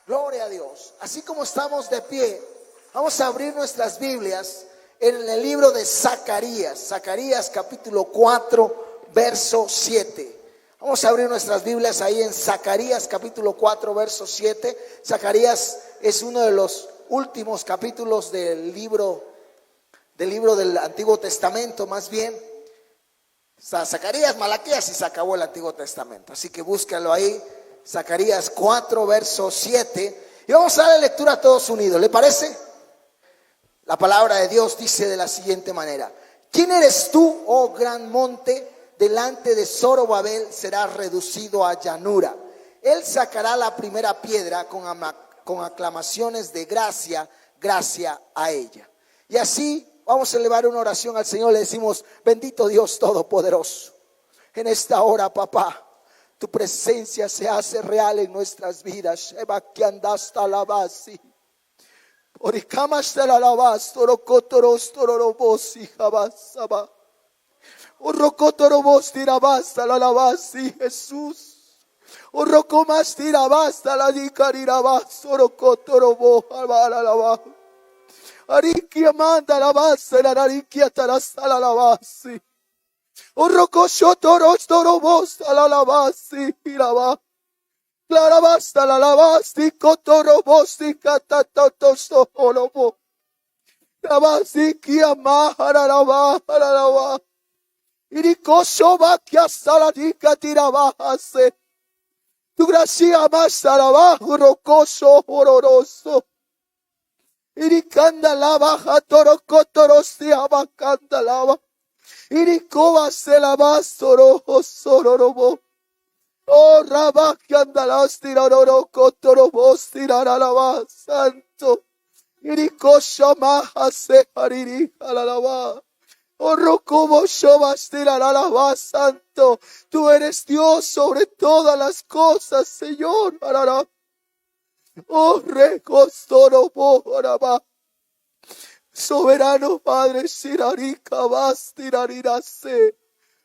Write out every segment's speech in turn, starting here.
Gloria a Dios. Así como estamos de pie, vamos a abrir nuestras Biblias en el libro de Zacarías. Zacarías capítulo 4, verso 7. Vamos a abrir nuestras Biblias ahí en Zacarías capítulo 4, verso 7. Zacarías es uno de los últimos capítulos del libro del Antiguo Testamento, más bien. Zacarías, Malaquías y se acabó el Antiguo Testamento. Así que búscalo ahí, Zacarías 4, verso 7. Y vamos a dar lectura a todos unidos, ¿le parece? La palabra de Dios dice de la siguiente manera: ¿quién eres tú, oh gran monte? Delante de Zorobabel serás reducido a llanura. Él sacará la primera piedra con aclamaciones de gracia, gracia a ella. Y así vamos a elevar una oración al Señor. Le decimos: bendito Dios Todopoderoso, en esta hora, papá, tu presencia se hace real en nuestras vidas. Que andaste a la base. Oricamas de la lavas, torocotoros, tororobos y jabasaba. Orrocotorobos tirabasta la lavasi, Jesús. Orrocomas tirabasta la dicarirabas, orocotorobo, alba. Arikia manda la base, la arikia tarasta la lavasi. Orrocochotoros, torobos, a la base, iraba. Clarabasta la lavasti, cotorobosti, catatotos, olobo. Lavasi, kiama, la Irikoso vakia saladika tirabase. Tu gracia más abajo, rocoso, horroroso. Irikanda lava, hatorocotoros, abacanda lava. Irikoba se lava, sororobo. Oh, rabacandalas, tirarorocotorobos, tiraralava, santo. Irikoso maja se hariri, alalava. Oh, Rocobo Shobas tirará, santo. Tú eres Dios sobre todas las cosas, Señor. Oh, recostoro poraba. Soberano Padre, sirarica vas tirarirase.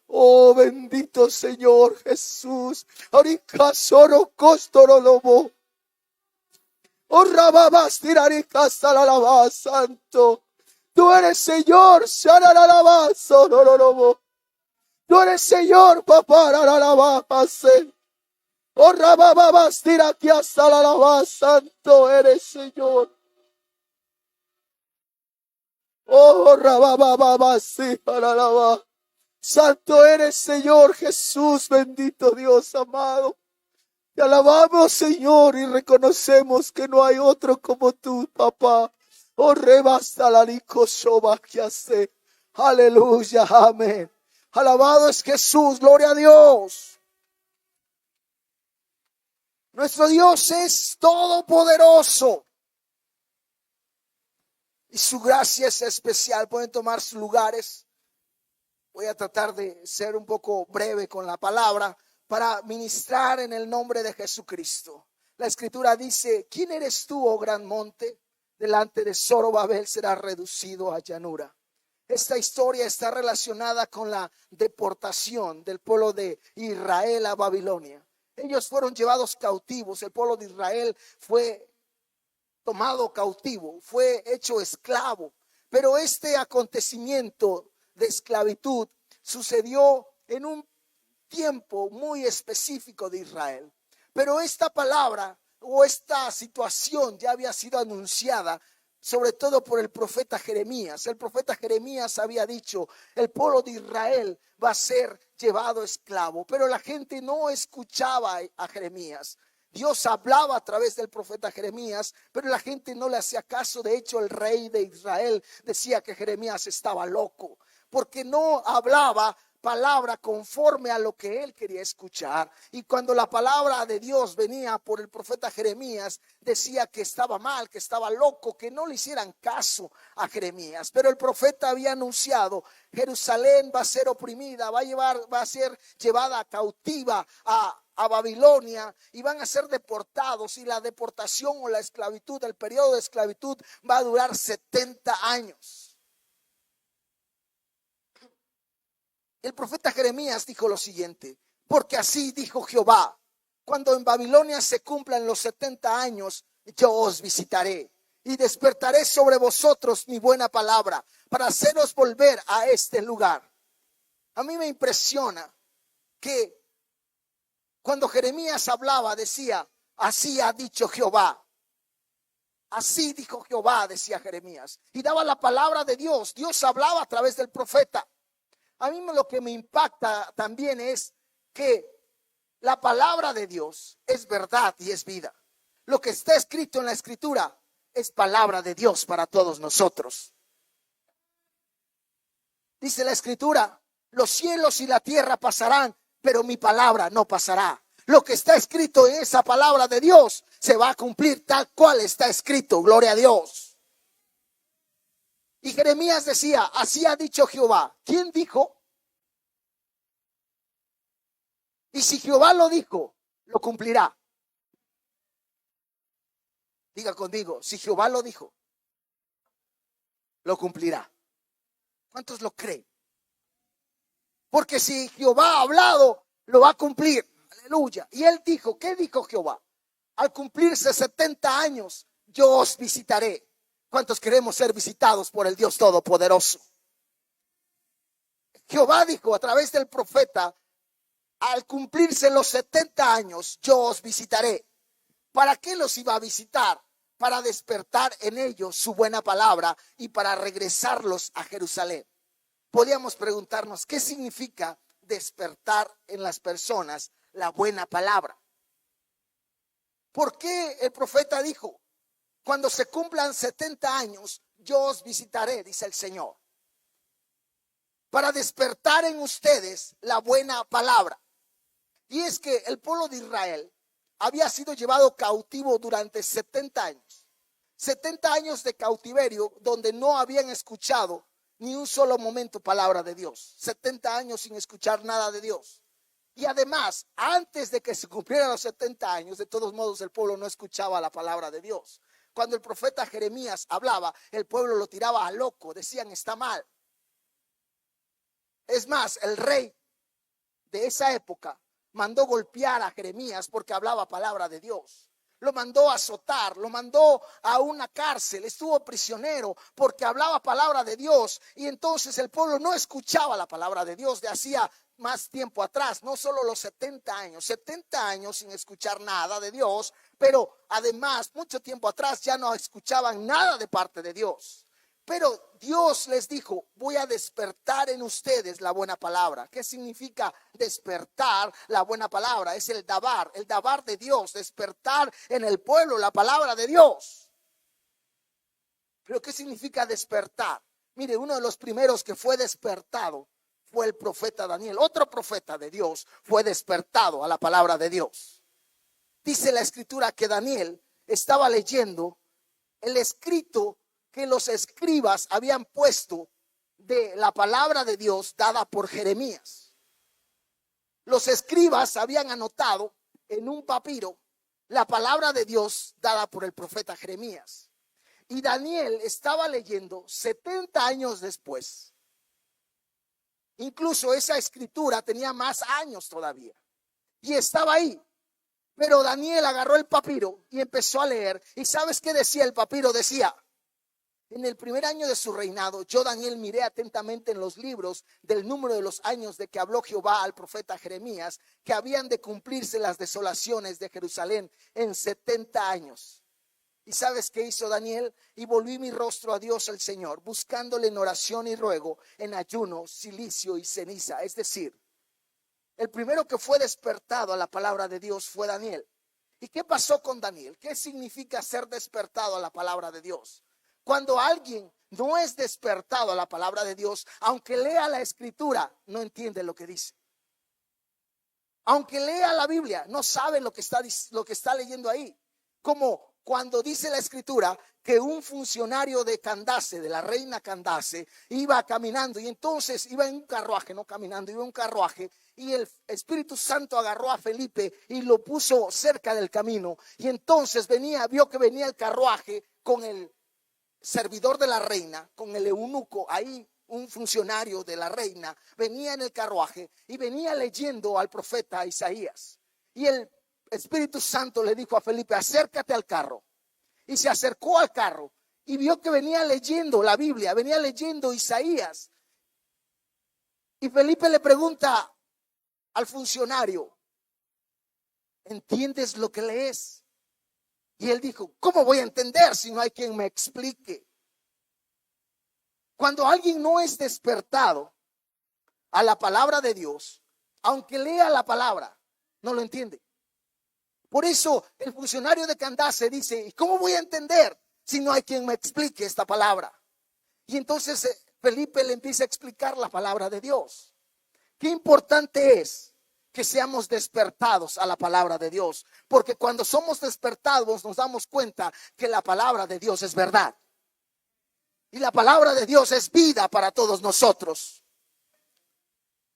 Oh, bendito Señor Jesús. Arica soro costoro lobo. Oh, rababas tirarica salalaba, santo. Tú eres Señor, tú eres Señor, papá, oh, rabababas, tira aquí hasta la lava, santo eres Señor. Oh, rabababas, sí, para lava. Santo eres Señor Jesús, bendito Dios amado. Te alabamos, Señor, y reconocemos que no hay otro como tú, papá. Oh, rebasta la licosobaquiase. Aleluya, amén. Alabado es Jesús, gloria a Dios. Nuestro Dios es todopoderoso y su gracia es especial. Pueden tomar sus lugares. Voy a tratar de ser un poco breve con la palabra para ministrar en el nombre de Jesucristo. La escritura dice: ¿quién eres tú, oh gran monte? Delante de Zorobabel será reducido a llanura. Esta historia está relacionada con la deportación del pueblo de Israel a Babilonia. Ellos fueron llevados cautivos. El pueblo de Israel fue tomado cautivo, fue hecho esclavo. Pero este acontecimiento de esclavitud sucedió en un tiempo muy específico de Israel. Pero esta palabra o esta situación ya había sido anunciada sobre todo por el profeta Jeremías. El profeta Jeremías había dicho: el pueblo de Israel va a ser llevado esclavo. Pero la gente no escuchaba a Jeremías. Dios hablaba a través del profeta Jeremías, pero la gente no le hacía caso. De hecho, el rey de Israel decía que Jeremías estaba loco, porque no hablaba palabra conforme a lo que él quería escuchar. Y cuando la palabra de Dios venía por el profeta Jeremías, decía que estaba mal, que estaba loco, que no le hicieran caso a Jeremías. Pero el profeta había anunciado: Jerusalén va a ser oprimida, va a ser llevada cautiva a Babilonia y van a ser deportados. Y la deportación o la esclavitud, el periodo de esclavitud va a durar 70 años. El profeta Jeremías dijo lo siguiente: porque así dijo Jehová, cuando en Babilonia se cumplan los 70 años, yo os visitaré y despertaré sobre vosotros mi buena palabra para haceros volver a este lugar. A mí me impresiona que cuando Jeremías hablaba, decía, así ha dicho Jehová. Así dijo Jehová, decía Jeremías. Y daba la palabra de Dios. Dios hablaba a través del profeta. A mí lo que me impacta también es que la palabra de Dios es verdad y es vida. Lo que está escrito en la escritura es palabra de Dios para todos nosotros. Dice la escritura, los cielos y la tierra pasarán, pero mi palabra no pasará. Lo que está escrito en esa palabra de Dios se va a cumplir tal cual está escrito. Gloria a Dios. Y Jeremías decía, así ha dicho Jehová. ¿Quién dijo? Y si Jehová lo dijo, lo cumplirá. Diga conmigo, si Jehová lo dijo, lo cumplirá. ¿Cuántos lo creen? Porque si Jehová ha hablado, lo va a cumplir. Aleluya. Y él dijo, ¿qué dijo Jehová? Al cumplirse 70 años, yo os visitaré. ¿Cuántos queremos ser visitados por el Dios Todopoderoso? Jehová dijo a través del profeta, al cumplirse los 70 años, yo os visitaré. ¿Para qué los iba a visitar? Para despertar en ellos su buena palabra y para regresarlos a Jerusalén. Podríamos preguntarnos, ¿qué significa despertar en las personas la buena palabra? ¿Por qué el profeta dijo, cuando se cumplan 70 años, yo os visitaré, dice el Señor? Para despertar en ustedes la buena palabra. Y es que el pueblo de Israel había sido llevado cautivo durante 70 años. 70 años de cautiverio donde no habían escuchado ni un solo momento palabra de Dios. 70 años sin escuchar nada de Dios. Y además, antes de que se cumplieran los 70 años, de todos modos el pueblo no escuchaba la palabra de Dios. Cuando el profeta Jeremías hablaba, el pueblo lo tiraba a loco, decían está mal. Es más, el rey de esa época mandó golpear a Jeremías porque hablaba palabra de Dios. Lo mandó a azotar, lo mandó a una cárcel, estuvo prisionero porque hablaba palabra de Dios. Y entonces el pueblo no escuchaba la palabra de Dios de hacía más tiempo atrás, no solo los 70 años sin escuchar nada de Dios, pero además mucho tiempo atrás ya no escuchaban nada de parte de Dios. Pero Dios les dijo, voy a despertar en ustedes la buena palabra. ¿Qué significa despertar la buena palabra? Es el dabar de Dios, despertar en el pueblo la palabra de Dios. ¿Pero qué significa despertar? Mire, uno de los primeros que fue despertado fue el profeta Daniel. Otro profeta de Dios fue despertado a la palabra de Dios. Dice la escritura que Daniel estaba leyendo el escrito que los escribas habían puesto de la palabra de Dios dada por Jeremías. Los escribas habían anotado en un papiro la palabra de Dios dada por el profeta Jeremías. Y Daniel estaba leyendo 70 años después. Incluso esa escritura tenía más años todavía. Y estaba ahí. Pero Daniel agarró el papiro y empezó a leer. ¿Y sabes qué decía el papiro? Decía: en el primer año de su reinado, yo Daniel miré atentamente en los libros del número de los años de que habló Jehová al profeta Jeremías, que habían de cumplirse las desolaciones de Jerusalén en 70 años. ¿Y sabes qué hizo Daniel? Y volví mi rostro a Dios el Señor, buscándole en oración y ruego, en ayuno, cilicio y ceniza. Es decir, el primero que fue despertado a la palabra de Dios fue Daniel. ¿Y qué pasó con Daniel? ¿Qué significa ser despertado a la palabra de Dios? Cuando alguien no es despertado a la palabra de Dios, aunque lea la escritura, no entiende lo que dice. Aunque lea la Biblia, no sabe lo que está leyendo ahí. Como cuando dice la escritura que un funcionario de Candace, de la reina Candace, iba caminando y entonces iba en un carruaje, no caminando, iba en un carruaje, y el Espíritu Santo agarró a Felipe y lo puso cerca del camino. Y entonces vio que venía el carruaje con el servidor de la reina, con el eunuco ahí, un funcionario de la reina, venía en el carruaje y venía leyendo al profeta Isaías. Y el Espíritu Santo le dijo a Felipe, acércate al carro. Y se acercó al carro y vio que venía leyendo la Biblia, venía leyendo Isaías. Y Felipe le pregunta al funcionario, ¿entiendes lo que lees? Y él dijo, ¿cómo voy a entender si no hay quien me explique? Cuando alguien no es despertado a la palabra de Dios, aunque lea la palabra, no lo entiende. Por eso el funcionario de Candace dice, ¿y cómo voy a entender si no hay quien me explique esta palabra? Y entonces Felipe le empieza a explicar la palabra de Dios. Qué importante es que seamos despertados a la palabra de Dios, porque cuando somos despertados nos damos cuenta que la palabra de Dios es verdad. Y la palabra de Dios es vida para todos nosotros.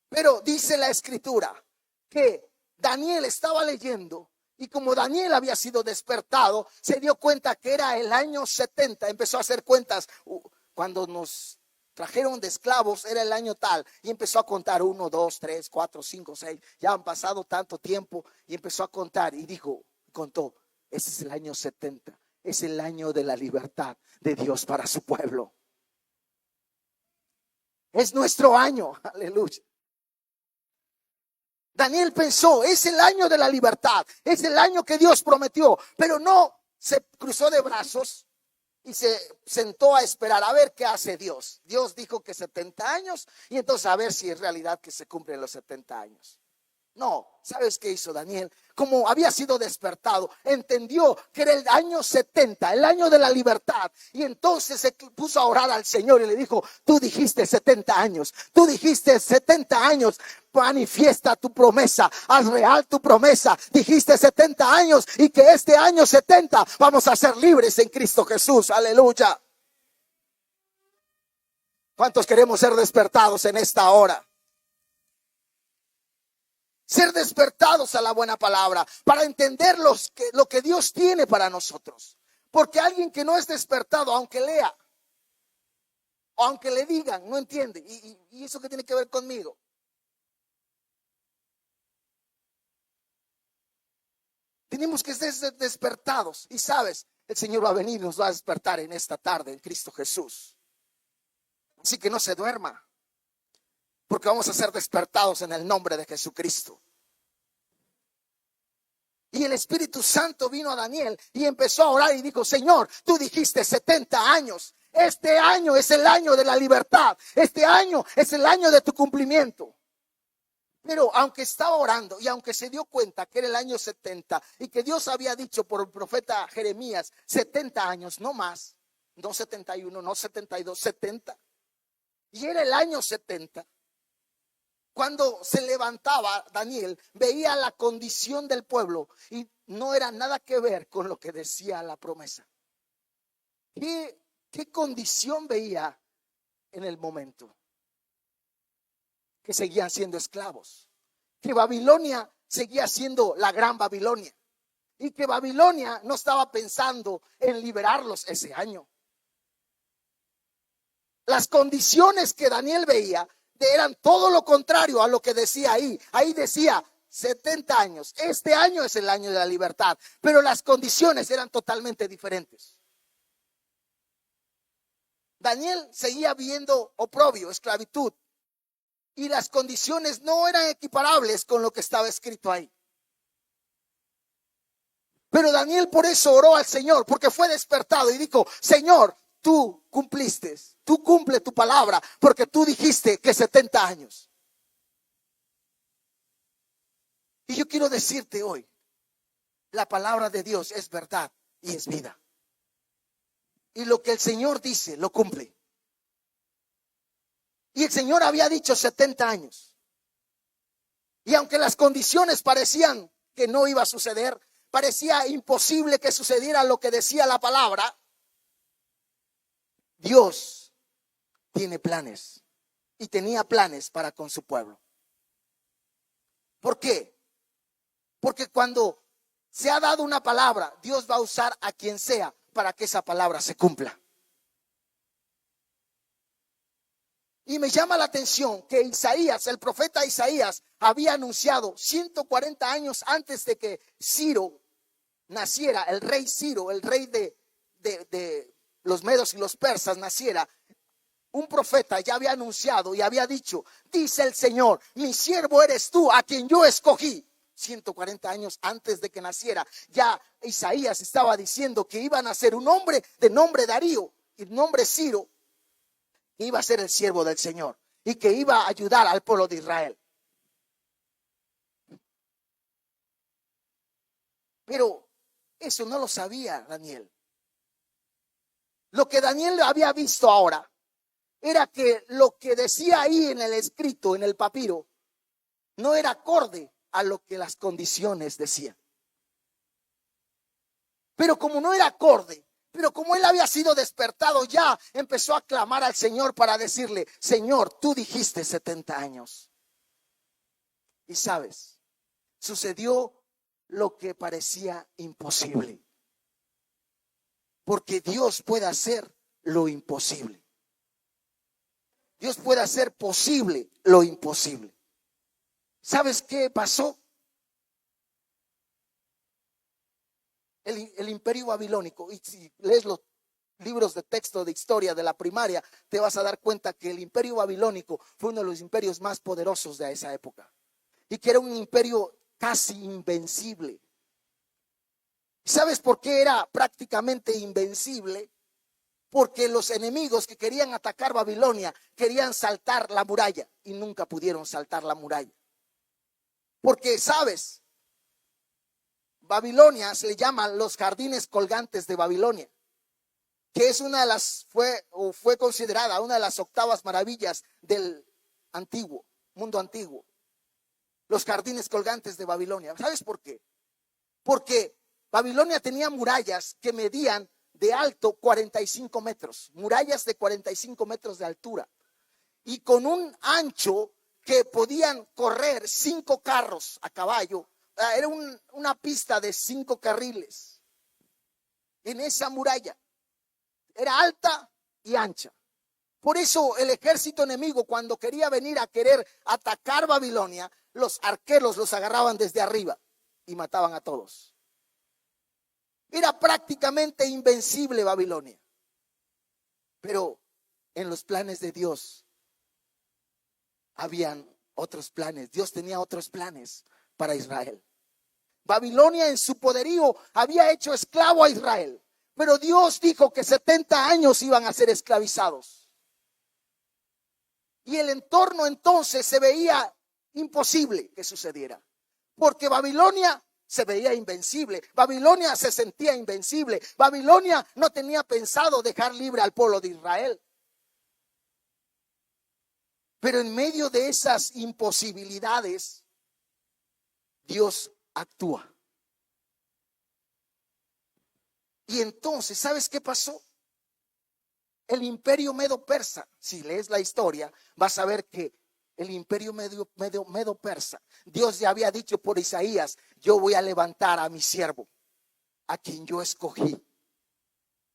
Pero dice la escritura que Daniel estaba leyendo y como Daniel había sido despertado, se dio cuenta que era el año 70, empezó a hacer cuentas. Cuando nos trajeron de esclavos era el año tal y empezó a contar 1, 2, 3, 4, 5, 6. Ya han pasado tanto tiempo y empezó a contar y contó, ese es el año 70, es el año de la libertad de Dios para su pueblo. Es nuestro año, aleluya. Daniel pensó, es el año de la libertad, es el año que Dios prometió, pero no se cruzó de brazos y se sentó a esperar a ver qué hace Dios. Dios dijo que 70 años y entonces a ver si es realidad que se cumplen los 70 años. No, ¿sabes qué hizo Daniel? Como había sido despertado, entendió que era el año 70, el año de la libertad. Y entonces se puso a orar al Señor y le dijo, tú dijiste 70 años, tú dijiste 70 años, manifiesta tu promesa, haz real tu promesa. Dijiste 70 años y que este año 70 vamos a ser libres en Cristo Jesús, aleluya. ¿Cuántos queremos ser despertados en esta hora? Ser despertados a la buena palabra para entender lo que Dios tiene para nosotros. Porque alguien que no es despertado, aunque lea, o aunque le digan, no entiende. ¿Y eso qué tiene que ver conmigo? Tenemos que ser despertados. Y sabes, el Señor va a venir y nos va a despertar en esta tarde en Cristo Jesús. Así que no se duerma, porque vamos a ser despertados en el nombre de Jesucristo. Y el Espíritu Santo vino a Daniel y empezó a orar y dijo, Señor, tú dijiste 70 años. Este año es el año de la libertad. Este año es el año de tu cumplimiento. Pero aunque estaba orando y aunque se dio cuenta que era el año 70 y que Dios había dicho por el profeta Jeremías 70 años, no más, no 71, no 72, 70. Y era el año 70. Cuando se levantaba Daniel, veía la condición del pueblo y no era nada que ver con lo que decía la promesa. ¿Qué condición veía en el momento? Que seguían siendo esclavos, que Babilonia seguía siendo la gran Babilonia y que Babilonia no estaba pensando en liberarlos ese año. Las condiciones que Daniel veía eran todo lo contrario a lo que decía ahí. Ahí decía 70 años. Este año es el año de la libertad, pero las condiciones eran totalmente diferentes. Daniel seguía viendo oprobio, esclavitud, y las condiciones no eran equiparables con lo que estaba escrito ahí. Pero Daniel por eso oró al Señor, porque fue despertado y dijo, Señor, tú cumpliste, tú cumple tu palabra, porque tú dijiste que 70 años. Y yo quiero decirte hoy, la palabra de Dios es verdad y es vida. Y lo que el Señor dice, lo cumple. Y el Señor había dicho 70 años. Y aunque las condiciones parecían que no iba a suceder, parecía imposible que sucediera lo que decía la palabra, Dios tiene planes y tenía planes para con su pueblo. ¿Por qué? Porque cuando se ha dado una palabra, Dios va a usar a quien sea para que esa palabra se cumpla. Y me llama la atención que Isaías, el profeta Isaías, había anunciado 140 años antes de que Ciro naciera, el rey Ciro, el rey de los medos y los persas naciera. Un profeta ya había anunciado y había dicho: dice el Señor, mi siervo eres tú, a quien yo escogí. 140 años antes de que naciera, ya Isaías estaba diciendo que iba a nacer un hombre de nombre Darío y nombre Ciro, que iba a ser el siervo del Señor y que iba a ayudar al pueblo de Israel. Pero eso no lo sabía Daniel. Lo que Daniel había visto ahora era que lo que decía ahí en el escrito, en el papiro, no era acorde a lo que las condiciones decían. Pero como no era acorde, pero como él había sido despertado, ya empezó a clamar al Señor para decirle: Señor, tú dijiste 70 años. Y sabes, sucedió lo que parecía imposible. Porque Dios puede hacer lo imposible. Dios puede hacer posible lo imposible. ¿Sabes qué pasó? El imperio babilónico, y si lees los libros de texto de historia de la primaria, te vas a dar cuenta que el imperio babilónico fue uno de los imperios más poderosos de esa época. Y que era un imperio casi invencible. ¿Sabes por qué era prácticamente invencible? Porque los enemigos que querían atacar Babilonia querían saltar la muralla y nunca pudieron saltar la muralla. Porque, ¿sabes? Babilonia se le llaman los jardines colgantes de Babilonia, que es una de las, fue considerada una de las octavas maravillas del antiguo, mundo antiguo. Los jardines colgantes de Babilonia. ¿Sabes por qué? Porque Babilonia tenía murallas que medían de alto 45 metros, murallas de 45 metros de altura, y con un ancho que podían correr 5 carros a caballo. Era una pista de 5 carriles en esa muralla. Era alta y ancha. Por eso el ejército enemigo, cuando quería venir a querer atacar Babilonia, los arqueros los agarraban desde arriba y mataban a todos. Era prácticamente invencible Babilonia. Pero en los planes de Dios habían otros planes. Dios tenía otros planes para Israel. Babilonia en su poderío había hecho esclavo a Israel, pero Dios dijo que 70 años iban a ser esclavizados. Y el entorno entonces se veía imposible que sucediera, porque Babilonia se veía invencible, Babilonia se sentía invencible, Babilonia no tenía pensado dejar libre al pueblo de Israel. Pero en medio de esas imposibilidades, Dios actúa. Y entonces, ¿sabes qué pasó? El imperio medo-persa, si lees la historia, vas a ver que el imperio medo-persa, Dios ya había dicho por Isaías: yo voy a levantar a mi siervo, a quien yo escogí,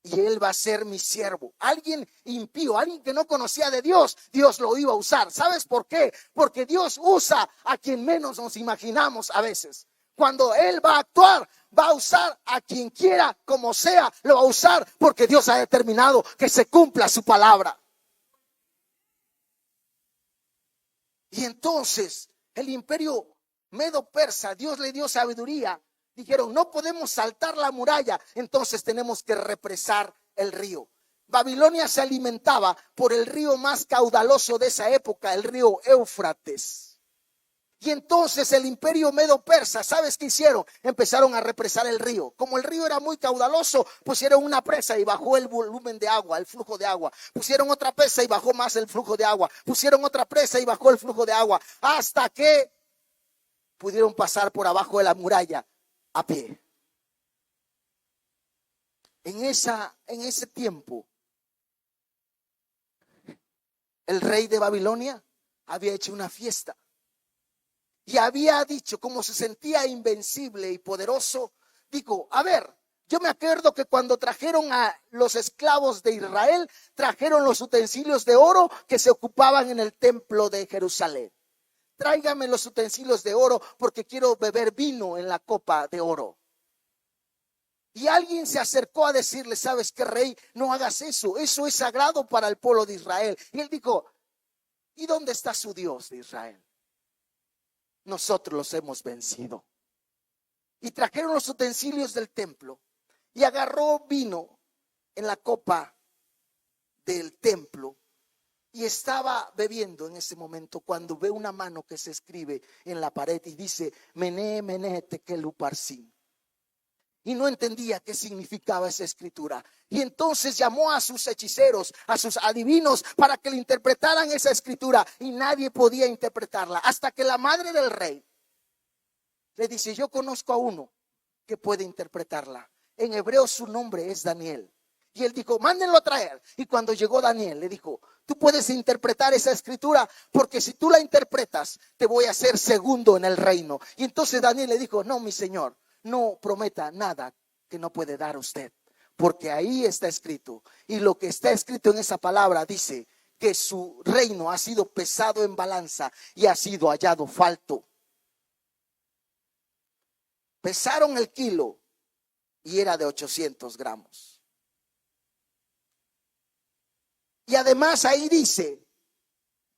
y él va a ser mi siervo. Alguien impío, alguien que no conocía de Dios, Dios lo iba a usar. ¿Sabes por qué? Porque Dios usa a quien menos nos imaginamos a veces. Cuando Él va a actuar, va a usar a quien quiera, como sea, lo va a usar, porque Dios ha determinado que se cumpla su palabra. Y entonces el imperio medo-persa, Dios le dio sabiduría. Dijeron: no podemos saltar la muralla, entonces tenemos que represar el río. Babilonia se alimentaba por el río más caudaloso de esa época, el río Éufrates. Y entonces el imperio medo-persa, ¿sabes qué hicieron? Empezaron a represar el río. Como el río era muy caudaloso, pusieron una presa y bajó el volumen de agua, el flujo de agua. Pusieron otra presa y bajó más el flujo de agua. Pusieron otra presa y bajó el flujo de agua. Hasta que pudieron pasar por abajo de la muralla a pie. En ese tiempo, el rey de Babilonia había hecho una fiesta. Y había dicho, como se sentía invencible y poderoso, dijo: a ver, Yo me acuerdo que cuando trajeron a los esclavos de Israel, trajeron los utensilios de oro que se ocupaban en el templo de Jerusalén. Tráigame los utensilios de oro porque quiero beber vino en la copa de oro. Y alguien se acercó a decirle, ¿sabes qué, rey? No hagas eso, eso es sagrado para el pueblo de Israel. Y él dijo, ¿y dónde está su Dios de Israel? Nosotros los hemos vencido. Y trajeron los utensilios del templo y agarró vino en la copa del templo y estaba bebiendo en ese momento cuando ve una mano que se escribe en la pared y dice, Mené, Mené, Tekel Uparsin. Y no entendía qué significaba esa escritura. Y entonces llamó a sus hechiceros, a sus adivinos, para que le interpretaran esa escritura. Y nadie podía interpretarla. Hasta que la madre del rey le dice, yo conozco a uno que puede interpretarla. En hebreo su nombre es Daniel. Y él dijo, mándenlo a traer. Y cuando llegó Daniel, le dijo, tú puedes interpretar esa escritura, porque si tú la interpretas, te voy a hacer segundo en el reino. Y entonces Daniel le dijo, no, mi señor, no prometa nada que no puede dar usted, porque ahí está escrito. Y lo que está escrito en esa palabra dice que su reino ha sido pesado en balanza y ha sido hallado falto. Pesaron el kilo y era de 800 gramos. Y además ahí dice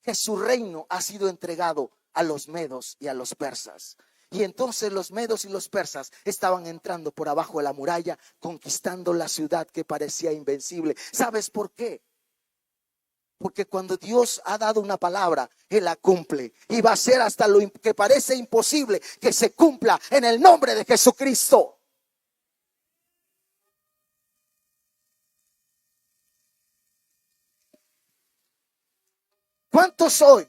que su reino ha sido entregado a los medos y a los persas. Y entonces los medos y los persas estaban entrando por abajo de la muralla, conquistando la ciudad que parecía invencible. ¿Sabes por qué? Porque cuando Dios ha dado una palabra, Él la cumple. Y va a ser hasta lo que parece imposible que se cumpla en el nombre de Jesucristo. ¿Cuántos hoy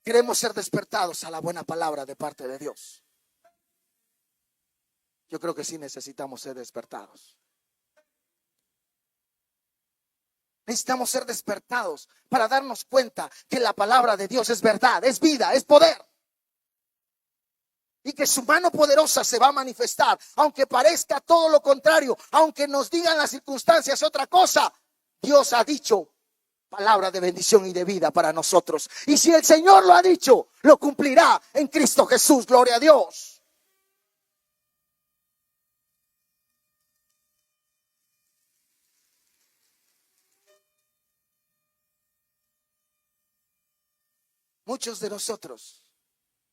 queremos ser despertados a la buena palabra de parte de Dios? Yo creo que sí necesitamos ser despertados. Necesitamos ser despertados para darnos cuenta que la palabra de Dios es verdad, es vida, es poder. Y que su mano poderosa se va a manifestar, aunque parezca todo lo contrario, aunque nos digan las circunstancias otra cosa. Dios ha dicho palabra de bendición y de vida para nosotros. Y si el Señor lo ha dicho, lo cumplirá en Cristo Jesús. Gloria a Dios. Muchos de nosotros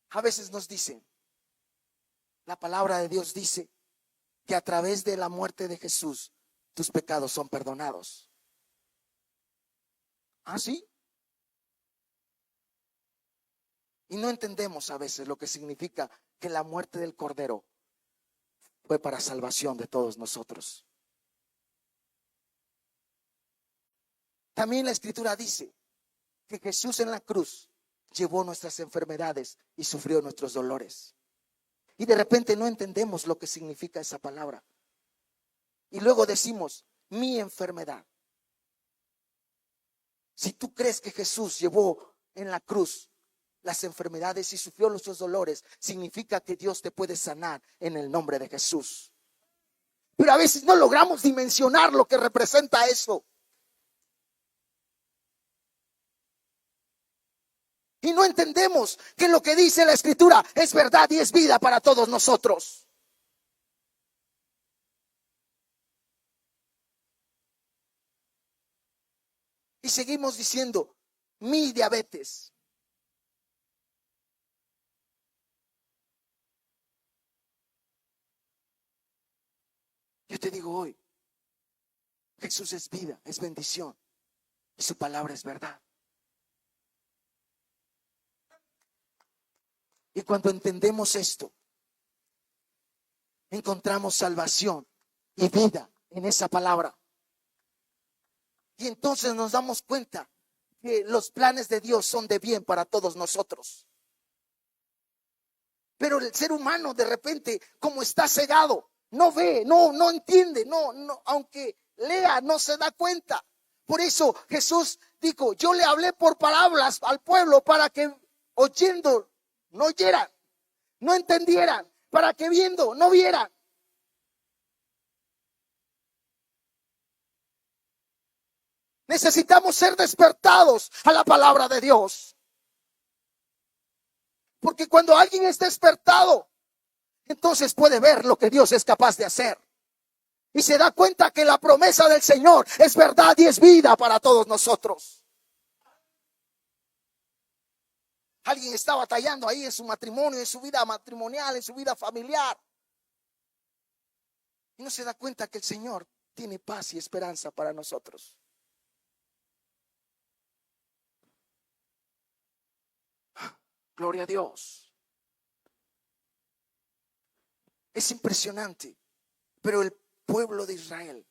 a veces nos dicen, la palabra de Dios dice que a través de la muerte de Jesús tus pecados son perdonados. ¿Ah, sí? Y no entendemos a veces lo que significa que la muerte del Cordero fue para salvación de todos nosotros. También la Escritura dice que Jesús en la cruz llevó nuestras enfermedades y sufrió nuestros dolores. Y de repente no entendemos lo que significa esa palabra. Y luego decimos, mi enfermedad. Si tú crees que Jesús llevó en la cruz las enfermedades y sufrió nuestros dolores, significa que Dios te puede sanar en el nombre de Jesús. Pero a veces no logramos dimensionar lo que representa eso. Y no entendemos que lo que dice la Escritura es verdad y es vida para todos nosotros. Y seguimos diciendo, mi diabetes. Yo te digo hoy, Jesús es vida, es bendición y su palabra es verdad. Y cuando entendemos esto, encontramos salvación y vida en esa palabra. Y entonces nos damos cuenta que los planes de Dios son de bien para todos nosotros. Pero el ser humano de repente, como está cegado, no ve, no entiende, no, aunque lea, no se da cuenta. Por eso Jesús dijo, yo le hablé por palabras al pueblo para que oyendo no oyeran, no entendieran, para que viendo no vieran. Necesitamos ser despertados a la palabra de Dios. Porque cuando alguien es despertado, entonces puede ver lo que Dios es capaz de hacer. Y se da cuenta que la promesa del Señor es verdad y es vida para todos nosotros. Alguien está batallando ahí en su matrimonio, en su vida matrimonial, en su vida familiar. Y no se da cuenta que el Señor tiene paz y esperanza para nosotros. Gloria a Dios. Es impresionante. Pero el pueblo de Israel,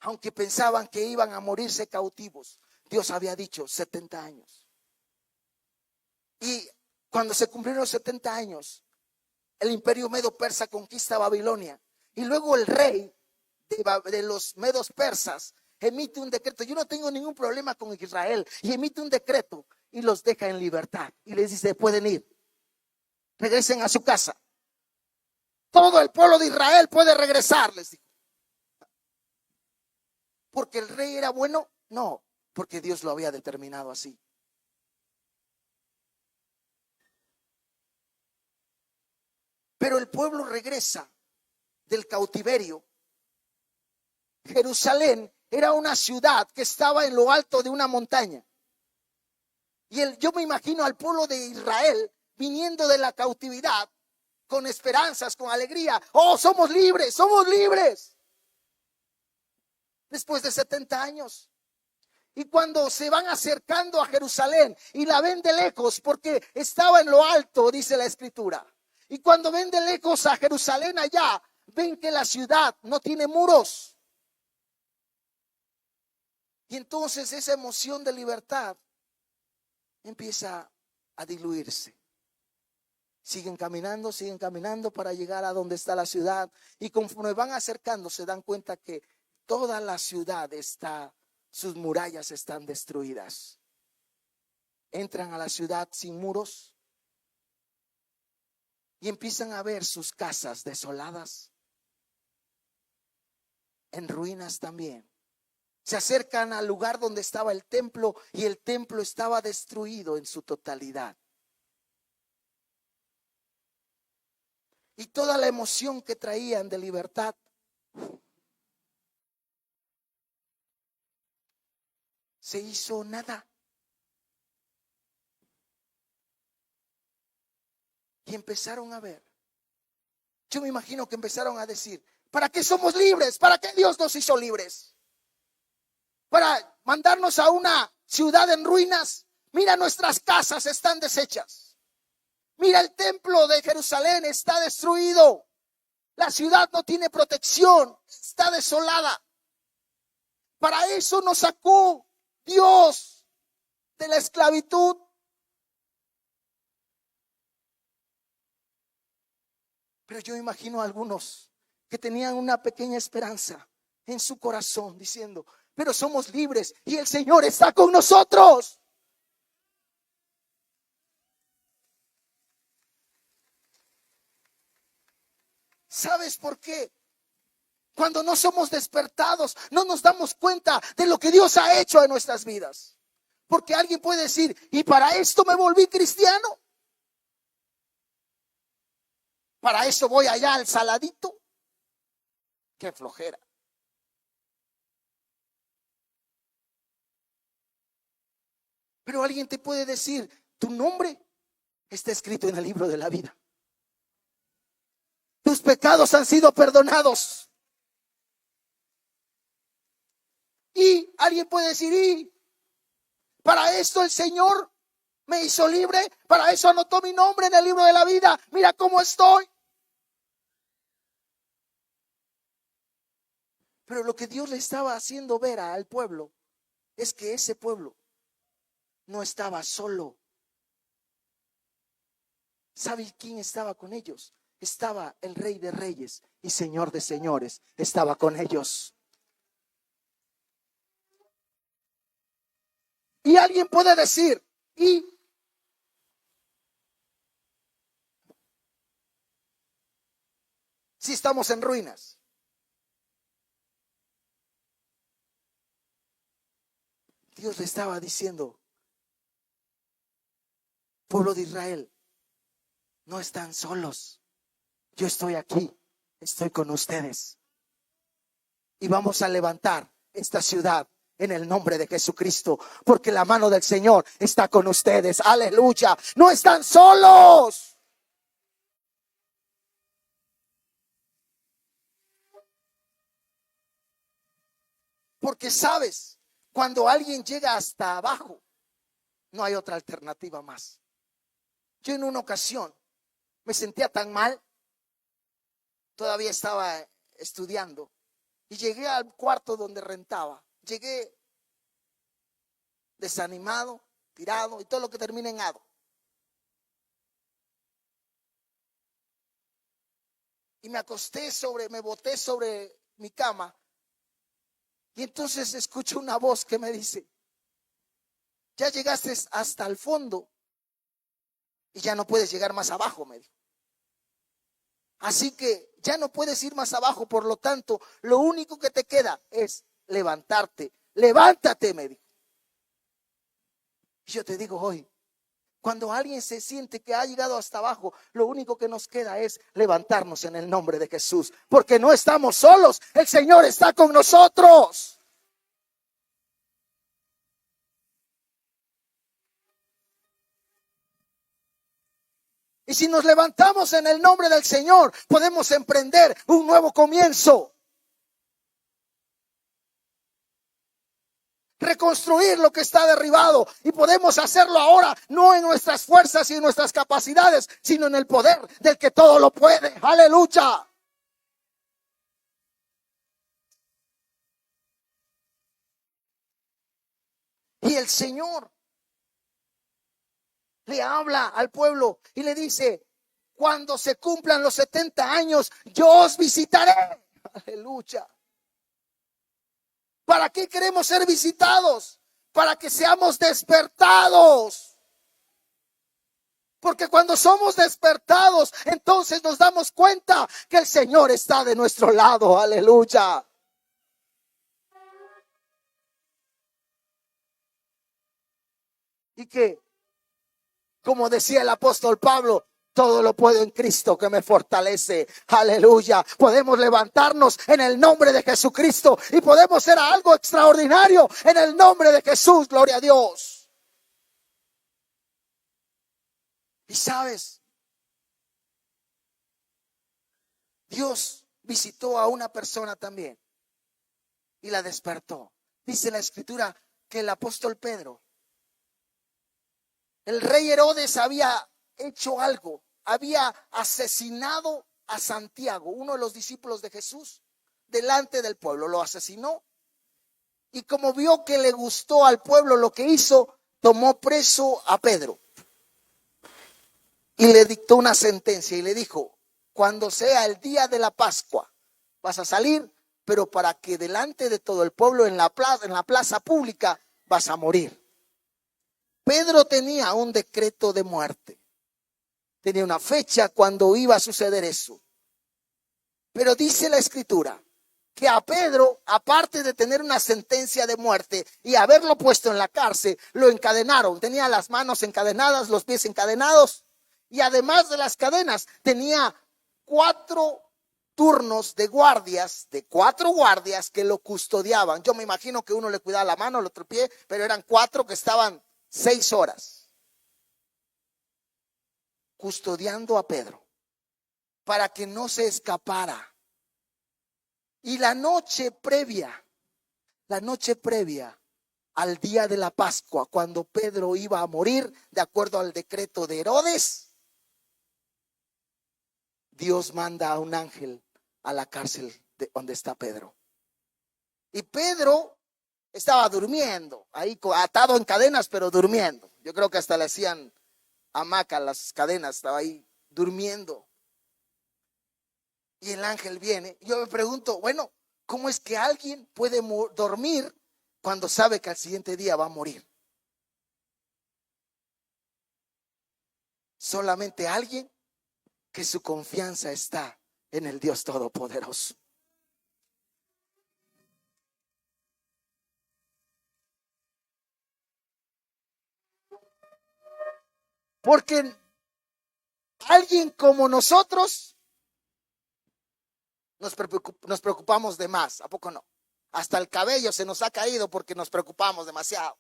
aunque pensaban que iban a morirse cautivos, Dios había dicho 70 años. Y cuando se cumplieron los 70 años, el imperio medo-persa conquista Babilonia. Y luego el rey de los medos persas emite un decreto. Yo no tengo ningún problema con Israel. Y emite un decreto y los deja en libertad. Y les dice, pueden ir. Regresen a su casa. Todo el pueblo de Israel puede regresar, les dijo. ¿Porque el rey era bueno? No, porque Dios lo había determinado así. Pero el pueblo regresa del cautiverio. Jerusalén era una ciudad que estaba en lo alto de una montaña. Y yo me imagino al pueblo de Israel viniendo de la cautividad con esperanzas, con alegría. Oh, somos libres, somos libres. Después de 70 años. Y cuando se van acercando a Jerusalén y la ven de lejos, porque estaba en lo alto, dice la escritura. Y cuando ven de lejos a Jerusalén allá, ven que la ciudad no tiene muros. Y entonces esa emoción de libertad empieza a diluirse. Siguen caminando para llegar a donde está la ciudad. Y conforme van acercando, se dan cuenta que toda la ciudad está, sus murallas están destruidas. Entran a la ciudad sin muros y empiezan a ver sus casas desoladas, en ruinas también. Se acercan al lugar donde estaba el templo y el templo estaba destruido en su totalidad. Y toda la emoción que traían de libertad se hizo nada. Y empezaron a ver. Yo me imagino que empezaron a decir, ¿para qué somos libres? ¿Para qué Dios nos hizo libres? ¿Para mandarnos a una ciudad en ruinas? Mira, nuestras casas están deshechas. Mira, el templo de Jerusalén está destruido. La ciudad no tiene protección, está desolada. Para eso nos sacó Dios de la esclavitud. Pero yo imagino a algunos que tenían una pequeña esperanza en su corazón diciendo, pero somos libres y el Señor está con nosotros. ¿Sabes por qué? Cuando no somos despertados, no nos damos cuenta de lo que Dios ha hecho en nuestras vidas. Porque alguien puede decir, ¿y para esto me volví cristiano? ¿Para eso voy allá al saladito? Qué flojera. Pero alguien te puede decir, tu nombre está escrito en el libro de la vida. Tus pecados han sido perdonados. Y alguien puede decir, y para esto el Señor me hizo libre, para eso anotó mi nombre en el libro de la vida. Mira cómo estoy. Pero lo que Dios le estaba haciendo ver al pueblo es que ese pueblo no estaba solo. ¿Sabe quién estaba con ellos? Estaba el Rey de Reyes y Señor de Señores. Estaba con ellos. Y alguien puede decir, ¿y si estamos en ruinas? Dios le estaba diciendo: pueblo de Israel, no están solos. Yo estoy aquí, estoy con ustedes. Y vamos a levantar esta ciudad en el nombre de Jesucristo, porque la mano del Señor está con ustedes. Aleluya. No están solos. Porque sabes, cuando alguien llega hasta abajo, no hay otra alternativa más. Yo en una ocasión me sentía tan mal, todavía estaba estudiando, y llegué al cuarto donde rentaba. Llegué desanimado, tirado y todo lo que termina en ado. Y me boté sobre mi cama. Y entonces escucho una voz que me dice: ya llegaste hasta el fondo y ya no puedes llegar más abajo, me dijo. Así que ya no puedes ir más abajo, por lo tanto, lo único que te queda es levantarte. Levántate, me dijo. Y yo te digo hoy, cuando alguien se siente que ha llegado hasta abajo, lo único que nos queda es levantarnos en el nombre de Jesús, porque no estamos solos, el Señor está con nosotros. Y si nos levantamos en el nombre del Señor, podemos emprender un nuevo comienzo. Reconstruir lo que está derribado, y podemos hacerlo ahora, no en nuestras fuerzas y en nuestras capacidades, sino en el poder del que todo lo puede. Aleluya. Y el Señor le habla al pueblo y le dice: cuando se cumplan los 70 años, yo os visitaré. Aleluya. ¿Para qué queremos ser visitados? Para que seamos despertados. Porque cuando somos despertados, entonces nos damos cuenta que el Señor está de nuestro lado. Aleluya. Y que, como decía el apóstol Pablo, todo lo puedo en Cristo que me fortalece. Aleluya. Podemos levantarnos en el nombre de Jesucristo y podemos hacer algo extraordinario en el nombre de Jesús. Gloria a Dios. Y sabes, Dios visitó a una persona también y la despertó. Dice la Escritura que el apóstol Pedro, el rey Herodes había hecho algo, había asesinado a Santiago, uno de los discípulos de Jesús, delante del pueblo. Lo asesinó, y como vio que le gustó al pueblo lo que hizo, tomó preso a Pedro y le dictó una sentencia y le dijo: cuando sea el día de la Pascua vas a salir, pero para que delante de todo el pueblo en la plaza pública vas a morir. Pedro tenía un decreto de muerte, tenía una fecha cuando iba a suceder eso. Pero dice la Escritura que a Pedro, aparte de tener una sentencia de muerte y haberlo puesto en la cárcel, lo encadenaron. Tenía las manos encadenadas, los pies encadenados, y además de las cadenas tenía 4 turnos de guardias, de 4 guardias que lo custodiaban. Yo me imagino que uno le cuidaba la mano, el otro pie, pero eran 4 que estaban 6 horas custodiando a Pedro para que no se escapara. Y la noche previa al día de la Pascua, cuando Pedro iba a morir, de acuerdo al decreto de Herodes, Dios manda a un ángel a la cárcel de donde está Pedro. Y Pedro estaba durmiendo, ahí atado en cadenas, pero durmiendo. Yo creo que hasta le hacían hamaca las cadenas, estaba ahí durmiendo. Y el ángel viene. Yo me pregunto, bueno, ¿cómo es que alguien puede dormir cuando sabe que al siguiente día va a morir? Solamente alguien que su confianza está en el Dios Todopoderoso. Porque alguien como nosotros nos preocupamos de más, ¿a poco no? Hasta el cabello se nos ha caído porque nos preocupamos demasiado.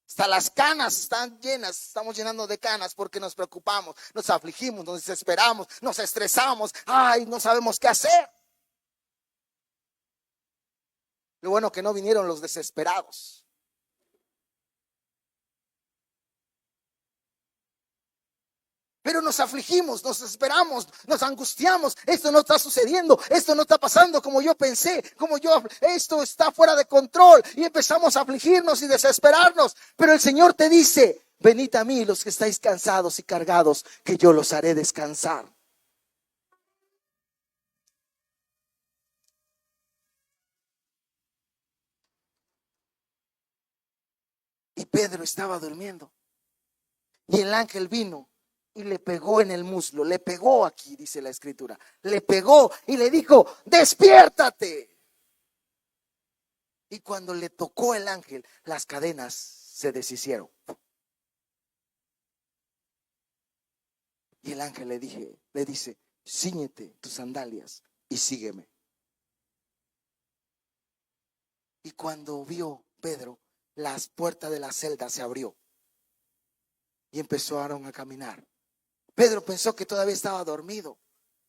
Hasta las canas están llenas, estamos llenando de canas porque nos preocupamos, nos afligimos, nos desesperamos, nos estresamos. Ay, no sabemos qué hacer. Lo bueno que no vinieron los desesperados. Pero nos afligimos, nos desesperamos, nos angustiamos. Esto no está sucediendo, esto no está pasando como yo pensé, esto está fuera de control. Y empezamos a afligirnos y desesperarnos. Pero el Señor te dice: venid a mí los que estáis cansados y cargados, que yo los haré descansar. Y Pedro estaba durmiendo. Y el ángel vino y le pegó en el muslo, le pegó aquí, dice la escritura, le pegó y le dijo: despiértate. Y cuando le tocó el ángel, las cadenas se deshicieron. Y el ángel le dice: cíñete tus sandalias y sígueme. Y cuando vio Pedro, las puertas de la celda se abrió y empezaron a caminar. Pedro pensó que todavía estaba dormido.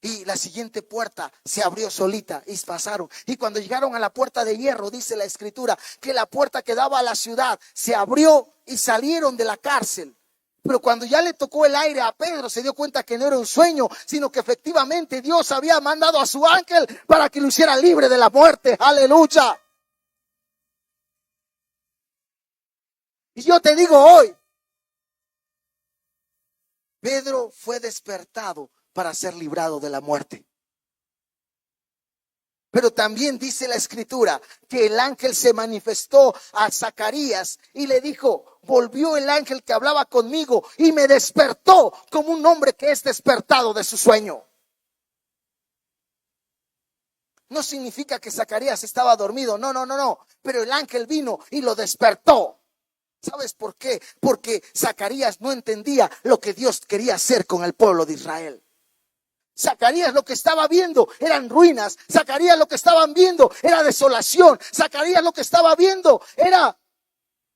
Y la siguiente puerta se abrió solita y pasaron. Y cuando llegaron a la puerta de hierro, dice la escritura, que la puerta que daba a la ciudad se abrió y salieron de la cárcel. Pero cuando ya le tocó el aire a Pedro, se dio cuenta que no era un sueño, sino que efectivamente Dios había mandado a su ángel para que lo hiciera libre de la muerte. Aleluya. Y yo te digo hoy, Pedro fue despertado para ser librado de la muerte. Pero también dice la escritura que el ángel se manifestó a Zacarías y le dijo: volvió el ángel que hablaba conmigo y me despertó como un hombre que es despertado de su sueño. No significa que Zacarías estaba dormido, no. Pero el ángel vino y lo despertó. ¿Sabes por qué? Porque Zacarías no entendía lo que Dios quería hacer con el pueblo de Israel. Zacarías lo que estaba viendo eran ruinas. Zacarías lo que estaban viendo era desolación. Zacarías lo que estaba viendo era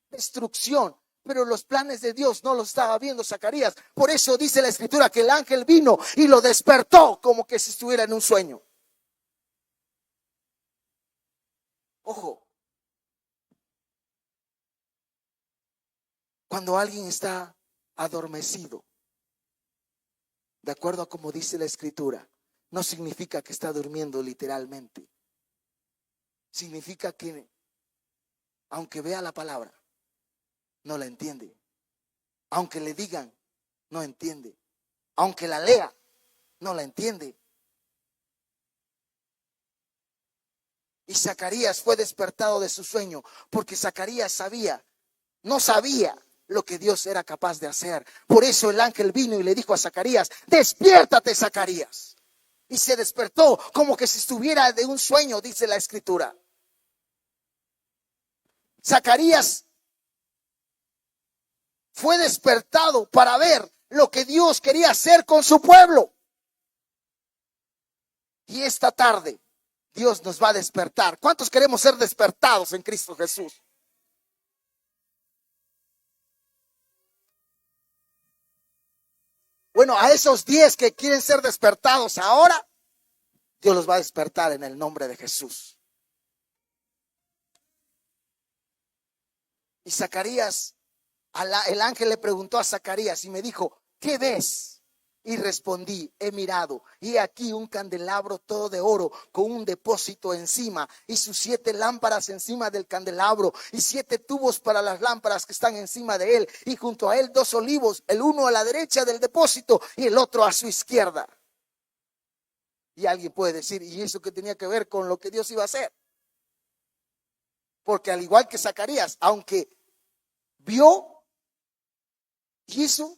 destrucción. Pero los planes de Dios no los estaba viendo Zacarías. Por eso dice la escritura que el ángel vino y lo despertó como que si estuviera en un sueño. Ojo. Cuando alguien está adormecido, de acuerdo a como dice la escritura, no significa que está durmiendo literalmente. Significa que aunque vea la palabra, no la entiende. Aunque le digan, no entiende. Aunque la lea, no la entiende. Y Zacarías fue despertado de su sueño porque Zacarías no sabía lo que Dios era capaz de hacer. Por eso el ángel vino y le dijo a Zacarías: despiértate, Zacarías. Y se despertó como que si estuviera de un sueño, dice la escritura. Zacarías fue despertado para ver lo que Dios quería hacer con su pueblo. Y esta tarde Dios nos va a despertar. ¿Cuántos queremos ser despertados en Cristo Jesús? Bueno, a esos 10 que quieren ser despertados ahora, Dios los va a despertar en el nombre de Jesús. Y Zacarías, el ángel le preguntó a Zacarías y me dijo: ¿qué ves? Y respondí: he mirado, y aquí un candelabro todo de oro con un depósito encima y sus 7 lámparas encima del candelabro y 7 tubos para las lámparas que están encima de él, y junto a él 2 olivos, el uno a la derecha del depósito y el otro a su izquierda. Y alguien puede decir: ¿y eso qué tenía que ver con lo que Dios iba a hacer? Porque al igual que Zacarías, aunque vio y hizo,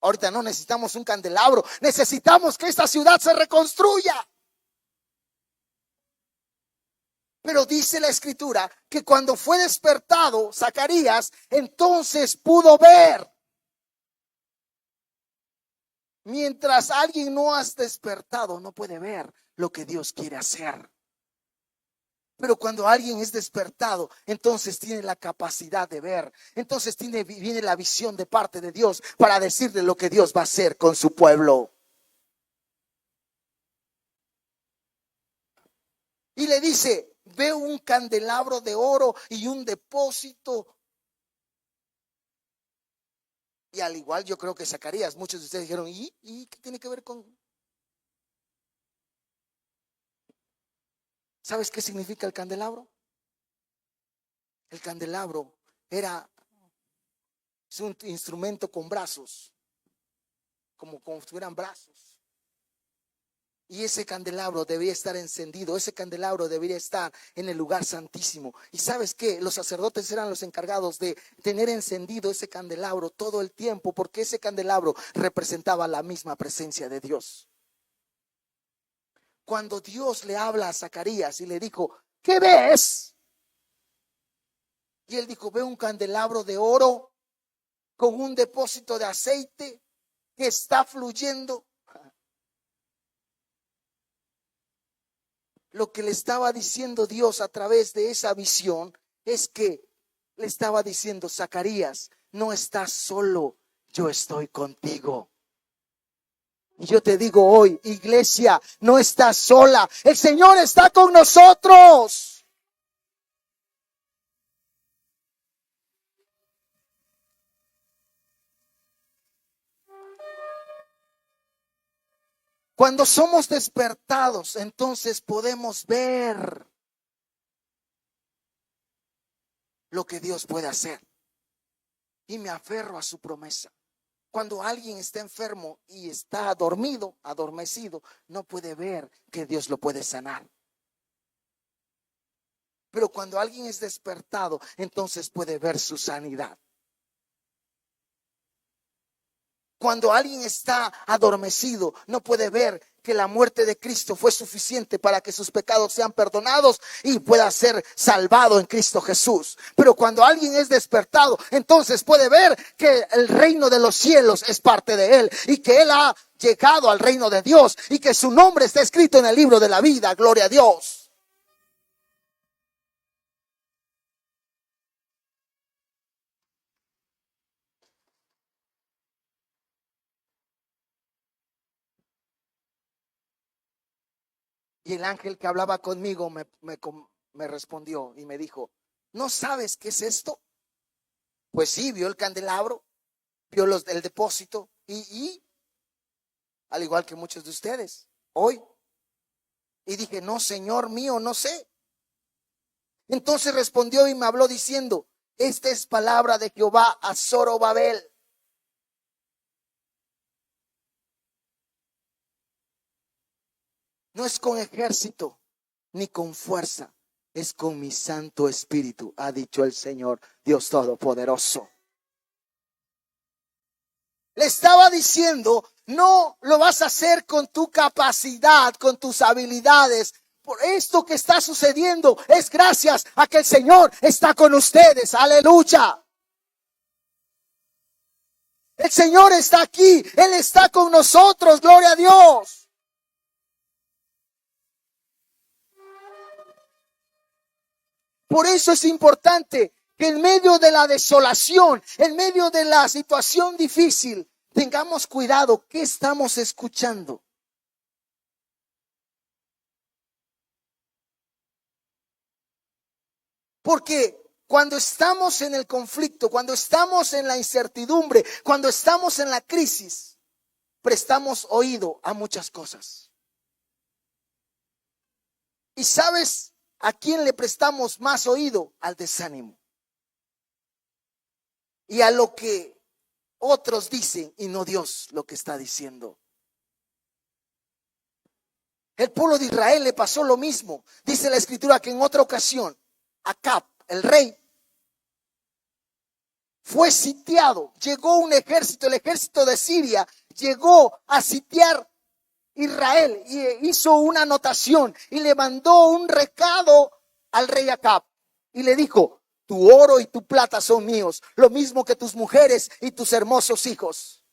ahorita no necesitamos un candelabro, necesitamos que esta ciudad se reconstruya. Pero dice la escritura que cuando fue despertado Zacarías, entonces pudo ver. Mientras alguien no has despertado, no puede ver lo que Dios quiere hacer. Pero cuando alguien es despertado, entonces tiene la capacidad de ver. Entonces viene la visión de parte de Dios para decirle lo que Dios va a hacer con su pueblo. Y le dice, veo un candelabro de oro y un depósito. Y al igual yo creo que Zacarías, muchos de ustedes dijeron, ¿y qué tiene que ver con? ¿Sabes qué significa el candelabro? El candelabro es un instrumento con brazos, como si tuvieran brazos. Y ese candelabro debería estar encendido, ese candelabro debería estar en el lugar santísimo. ¿Y sabes qué? Los sacerdotes eran los encargados de tener encendido ese candelabro todo el tiempo, porque ese candelabro representaba la misma presencia de Dios. Cuando Dios le habla a Zacarías y le dijo, ¿qué ves? Y él dijo, veo un candelabro de oro con un depósito de aceite que está fluyendo. Lo que le estaba diciendo Dios a través de esa visión es que le estaba diciendo, Zacarías, no estás solo, yo estoy contigo. Y yo te digo hoy, iglesia, no estás sola, el Señor está con nosotros. Cuando somos despertados, entonces podemos ver lo que Dios puede hacer. Y me aferro a su promesa. Cuando alguien está enfermo y está dormido, adormecido, no puede ver que Dios lo puede sanar. Pero cuando alguien es despertado, entonces puede ver su sanidad. Cuando alguien está adormecido, no puede ver que la muerte de Cristo fue suficiente para que sus pecados sean perdonados y pueda ser salvado en Cristo Jesús. Pero cuando alguien es despertado, entonces puede ver que el reino de los cielos es parte de él y que él ha llegado al reino de Dios y que su nombre está escrito en el libro de la vida. Gloria a Dios. Y el ángel que hablaba conmigo me respondió y me dijo, ¿no sabes qué es esto? Pues sí, vio el candelabro, vio el depósito y al igual que muchos de ustedes hoy. Y dije, no, Señor mío, no sé. Entonces respondió y me habló diciendo, esta es palabra de Jehová a Zorobabel. No es con ejército ni con fuerza, es con mi Santo Espíritu, ha dicho el Señor Dios Todopoderoso. Le estaba diciendo, no lo vas a hacer con tu capacidad, con tus habilidades. Por esto que está sucediendo es gracias a que el Señor está con ustedes. Aleluya. El Señor está aquí. Él está con nosotros. Gloria a Dios. Por eso es importante que en medio de la desolación, en medio de la situación difícil, tengamos cuidado. ¿Qué estamos escuchando? Porque cuando estamos en el conflicto, cuando estamos en la incertidumbre, cuando estamos en la crisis, prestamos oído a muchas cosas. ¿Y sabes a quién le prestamos más oído? Al desánimo. Y a lo que otros dicen y no Dios lo que está diciendo. El pueblo de Israel le pasó lo mismo. Dice la escritura que en otra ocasión Acab, el rey, fue sitiado. Llegó un ejército, el ejército de Siria llegó a sitiar Israel y hizo una anotación y le mandó un recado al rey Acab y le dijo, tu oro y tu plata son míos, lo mismo que tus mujeres y tus hermosos hijos.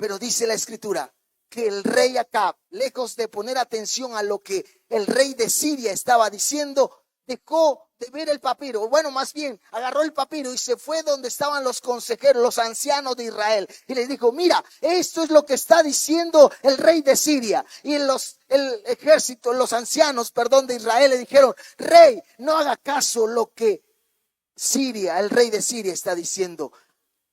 Pero dice la escritura que el rey Acab, lejos de poner atención a lo que el rey de Siria estaba diciendo, dejó de ver el papiro. Bueno, más bien agarró el papiro y se fue donde estaban los consejeros, los ancianos de Israel, y les dijo: mira, esto es lo que está diciendo el rey de Siria. Y el ejército, los ancianos, de Israel le dijeron: rey, no haga caso lo que el rey de Siria está diciendo.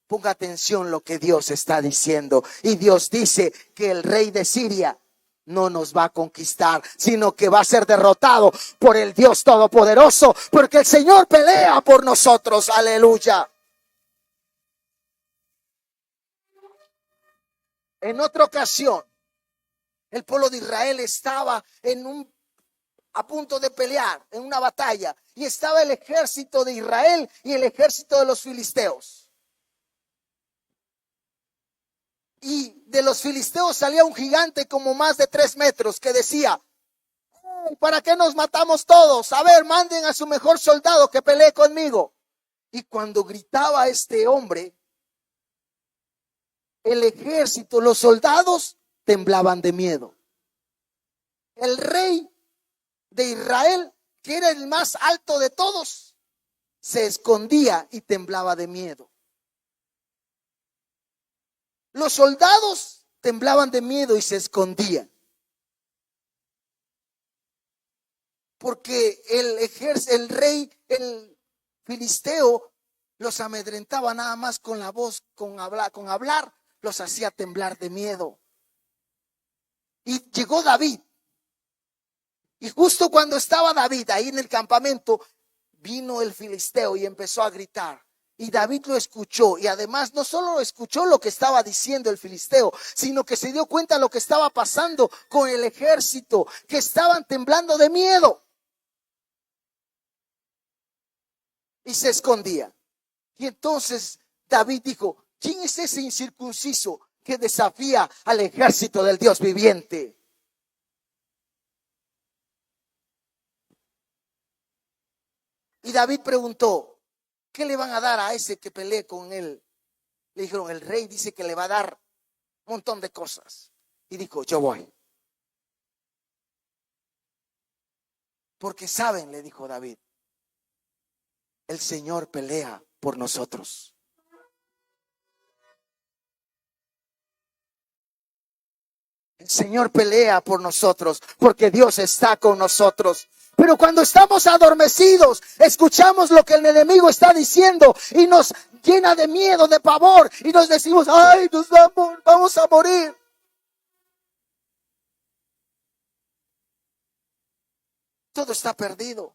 Ponga atención lo que Dios está diciendo. Y Dios dice que el rey de Siria no nos va a conquistar, sino que va a ser derrotado por el Dios Todopoderoso, porque el Señor pelea por nosotros. Aleluya. En otra ocasión, el pueblo de Israel estaba a punto de pelear en una batalla, y estaba el ejército de Israel y el ejército de los filisteos. Y de los filisteos salía un gigante como más de 3 metros que decía: ¿para qué nos matamos todos? A ver, manden a su mejor soldado que pelee conmigo. Y cuando gritaba este hombre, el ejército, los soldados temblaban de miedo. El rey de Israel, que era el más alto de todos, se escondía y temblaba de miedo. Los soldados temblaban de miedo y se escondían, porque el rey, el filisteo, los amedrentaba nada más con la voz, con hablar, los hacía temblar de miedo. Y llegó David, y justo cuando estaba David ahí en el campamento, vino el filisteo y empezó a gritar. Y David lo escuchó, y además no solo escuchó lo que estaba diciendo el filisteo, sino que se dio cuenta de lo que estaba pasando con el ejército, que estaban temblando de miedo. Y se escondía. Y entonces David dijo: ¿quién es ese incircunciso que desafía al ejército del Dios viviente? Y David preguntó: ¿qué le van a dar a ese que pelee con él? Le dijeron: el rey dice que le va a dar un montón de cosas. Y dijo: yo voy. Porque saben, le dijo David, el Señor pelea por nosotros. El Señor pelea por nosotros, porque Dios está con nosotros. Pero cuando estamos adormecidos, escuchamos lo que el enemigo está diciendo y nos llena de miedo, de pavor, y nos decimos: ay, vamos a morir. Todo está perdido,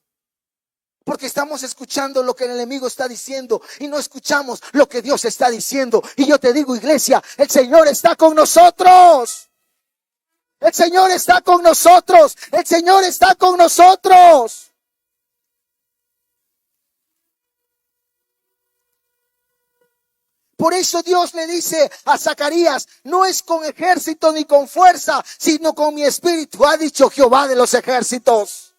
porque estamos escuchando lo que el enemigo está diciendo y no escuchamos lo que Dios está diciendo. Y yo te digo, iglesia, el Señor está con nosotros. El Señor está con nosotros. El Señor está con nosotros. Por eso Dios le dice a Zacarías: no es con ejército ni con fuerza, sino con mi espíritu, ha dicho Jehová de los ejércitos.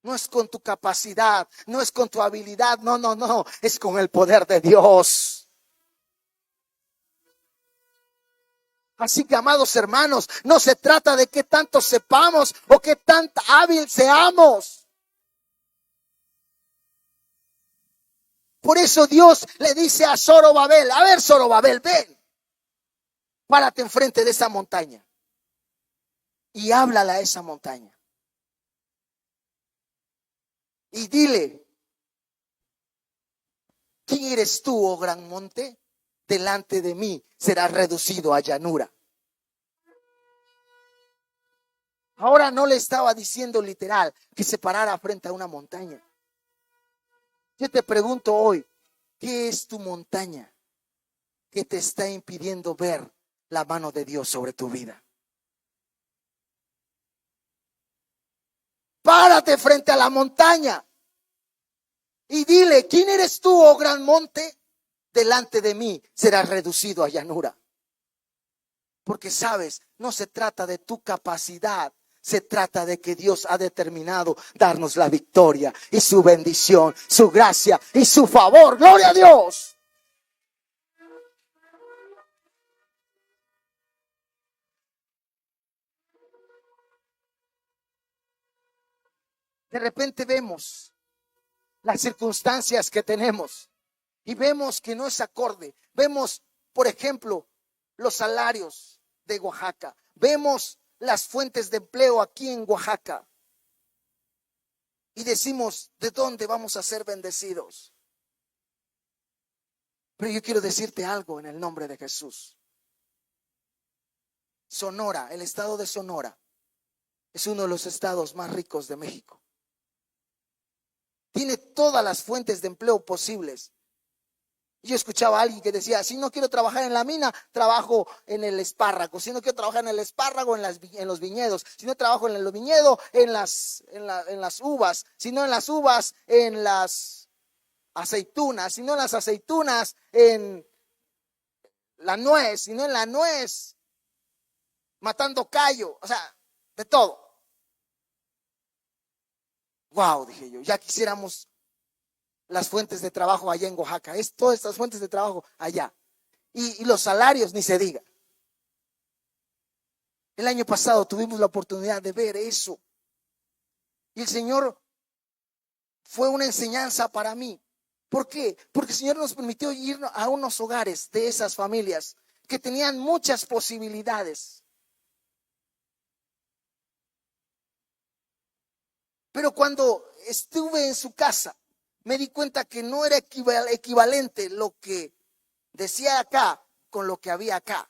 No es con tu capacidad, no es con tu habilidad, no, es con el poder de Dios. Así que, amados hermanos, no se trata de qué tanto sepamos o qué tan hábil seamos. Por eso Dios le dice a Zorobabel: a ver, Zorobabel, ven, párate enfrente de esa montaña y háblale a esa montaña. Y dile: ¿quién eres tú, oh gran monte? Delante de mí serás reducido a llanura. Ahora no le estaba diciendo literal que se parara frente a una montaña. Yo te pregunto hoy: ¿qué es tu montaña que te está impidiendo ver la mano de Dios sobre tu vida? Párate frente a la montaña y dile: ¿quién eres tú, oh gran monte? Delante de mí serás reducido a llanura. Porque sabes, no se trata de tu capacidad, se trata de que Dios ha determinado darnos la victoria y su bendición, su gracia y su favor. ¡Gloria a Dios! De repente vemos las circunstancias que tenemos y vemos que no es acorde. Vemos, por ejemplo, los salarios de Oaxaca. Vemos las fuentes de empleo aquí en Oaxaca. Y decimos, ¿de dónde vamos a ser bendecidos? Pero yo quiero decirte algo en el nombre de Jesús. Sonora, el estado de Sonora, es uno de los estados más ricos de México. Tiene todas las fuentes de empleo posibles. Yo escuchaba a alguien que decía, si no quiero trabajar en la mina, trabajo en el espárrago. Si no quiero trabajar en el espárrago, en los viñedos. Si no trabajo en el viñedo, en las uvas. Si no en las uvas, en las aceitunas. Si no en las aceitunas, en la nuez. Si no en la nuez, matando callo. O sea, de todo. Wow, dije yo, ya quisiéramos las fuentes de trabajo allá en Oaxaca. Es todas estas fuentes de trabajo allá. Y los salarios ni se diga. El año pasado tuvimos la oportunidad de ver eso. Y el Señor fue una enseñanza para mí. ¿Por qué? Porque el Señor nos permitió ir a unos hogares de esas familias que tenían muchas posibilidades. Pero cuando estuve en su casa, me di cuenta que no era equivalente lo que decía acá con lo que había acá.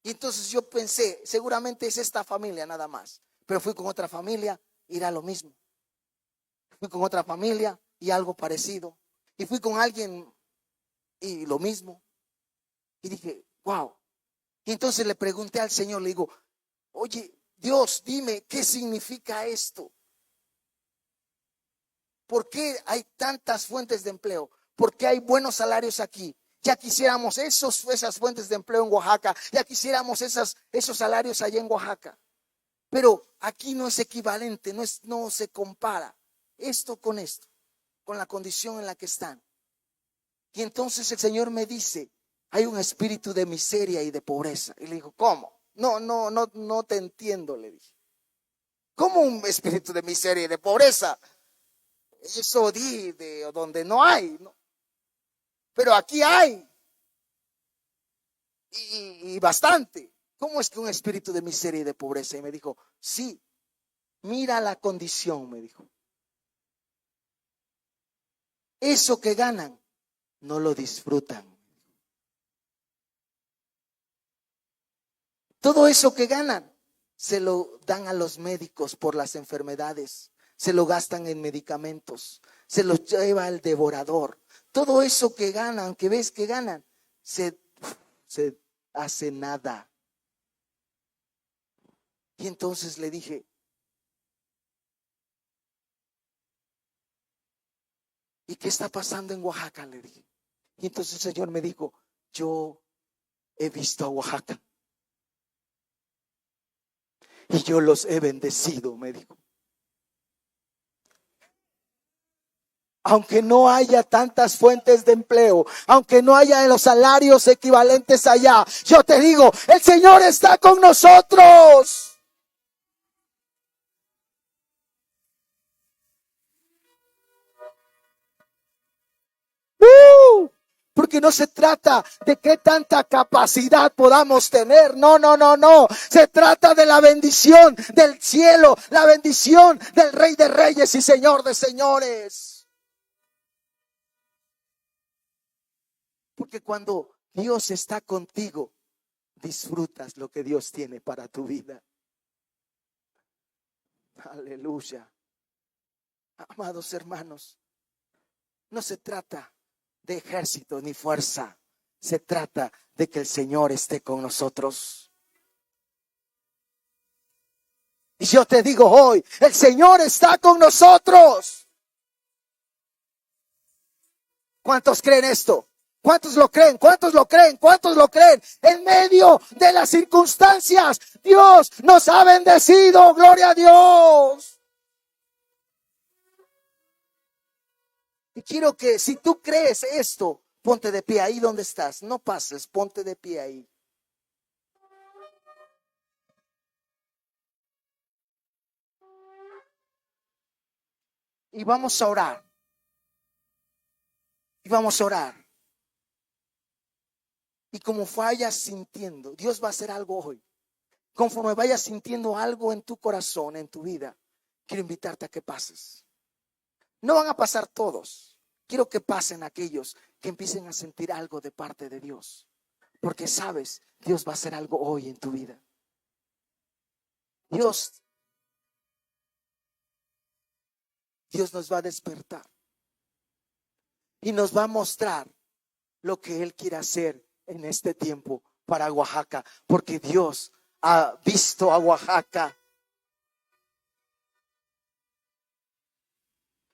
Y entonces yo pensé, seguramente es esta familia nada más. Pero fui con otra familia y era lo mismo. Fui con otra familia y algo parecido. Y fui con alguien y lo mismo. Y dije, wow. Y entonces le pregunté al Señor, le digo, oye, Dios, dime, ¿qué significa esto? ¿Por qué hay tantas fuentes de empleo? ¿Por qué hay buenos salarios aquí? Ya quisiéramos esas fuentes de empleo en Oaxaca. Ya quisiéramos esos salarios allá en Oaxaca. Pero aquí no es equivalente, no se compara esto, con la condición en la que están. Y entonces el Señor me dice, hay un espíritu de miseria y de pobreza. Y le digo, ¿cómo? No te entiendo, le dije. ¿Cómo un espíritu de miseria y de pobreza? Eso de donde no hay, ¿no? Pero aquí hay. Y bastante. ¿Cómo es que un espíritu de miseria y de pobreza? Y me dijo, sí, mira la condición, me dijo. Eso que ganan, no lo disfrutan. Todo eso que ganan, se lo dan a los médicos por las enfermedades. Se lo gastan en medicamentos. Se lo lleva el devorador. Todo eso que ganan, que ves que ganan, se hace nada. Y entonces le dije, ¿y qué está pasando en Oaxaca? Le dije. Y entonces el Señor me dijo, yo he visto a Oaxaca y yo los he bendecido, me dijo. Aunque no haya tantas fuentes de empleo, aunque no haya los salarios equivalentes allá, yo te digo, el Señor está con nosotros. Porque no se trata de qué tanta capacidad podamos tener. No. Se trata de la bendición del cielo, la bendición del Rey de Reyes y Señor de Señores. Porque cuando Dios está contigo, disfrutas lo que Dios tiene para tu vida. Aleluya. Amados hermanos, no se trata de ejército ni fuerza. Se trata de que el Señor esté con nosotros. Y yo te digo hoy, el Señor está con nosotros. ¿Cuántos creen esto? ¿Cuántos lo creen? ¿Cuántos lo creen? ¿Cuántos lo creen? En medio de las circunstancias, Dios nos ha bendecido. Gloria a Dios. Y quiero que si tú crees esto, ponte de pie ahí donde estás. No pases, ponte de pie ahí. Y vamos a orar. Y vamos a orar. Y como vayas sintiendo, Dios va a hacer algo hoy. Conforme vayas sintiendo algo en tu corazón, en tu vida, quiero invitarte a que pases. No van a pasar todos. Quiero que pasen aquellos que empiecen a sentir algo de parte de Dios. Porque sabes, Dios va a hacer algo hoy en tu vida. Dios nos va a despertar. Y nos va a mostrar lo que Él quiere hacer en este tiempo para Oaxaca. Porque Dios ha visto a Oaxaca.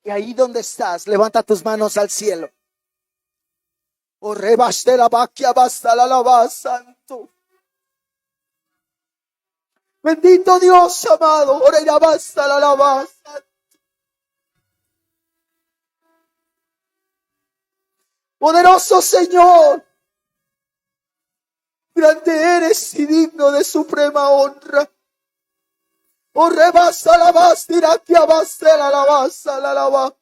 Y ahí donde estás, levanta tus manos al cielo. O rebaste la vaquia, basta la lava, santo. Bendito Dios amado, ora ya basta la lava, santo. Poderoso Señor, grande eres y digno de suprema honra. O rebasa la basta, iraquia basta la lava, la lava.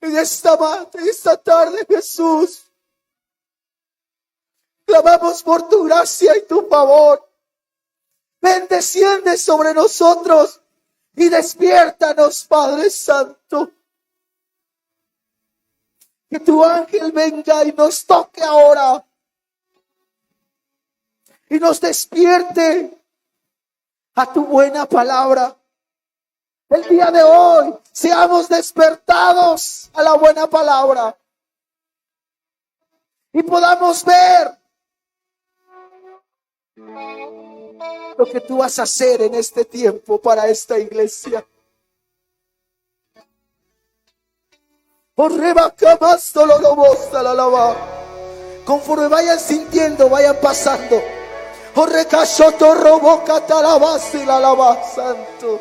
En esta tarde, Jesús, clamamos por tu gracia y tu favor. Ven, desciende sobre nosotros y despiértanos, Padre Santo. Que tu ángel venga y nos toque ahora y nos despierte a tu buena palabra. El día de hoy seamos despertados a la buena palabra y podamos ver lo que tú vas a hacer en este tiempo para esta iglesia. Conforme vayan sintiendo, vayan pasando. Santo.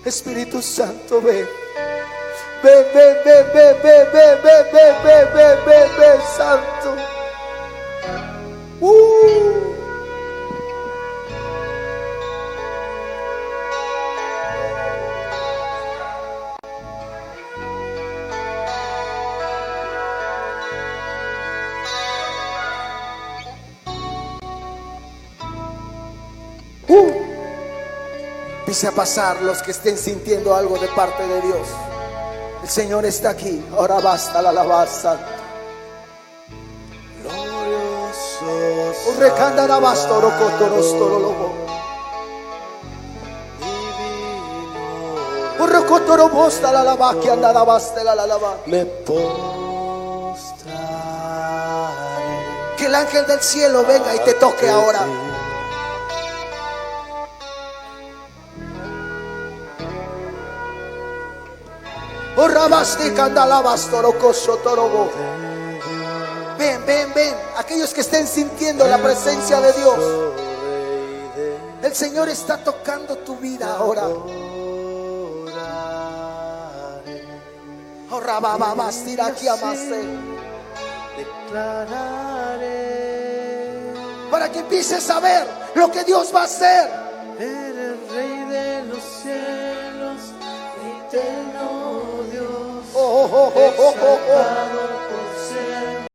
Espíritu Santo, ven. Ven, ven, ven, ven, ven, ven, ven, ven, ven, ven, ven, ven, Santo. Empiece a pasar los que estén sintiendo algo de parte de Dios. El Señor está aquí. Ahora basta la alabanza. Me postraré. Que el ángel del cielo venga y te toque ahora. Ven, ven, ven. Aquellos que estén sintiendo la presencia de Dios. El Señor está tocando tu vida ahora. Para que empieces a ver lo que Dios va a hacer. Eres Rey de los cielos, eterno Dios. Oh, oh, oh, oh.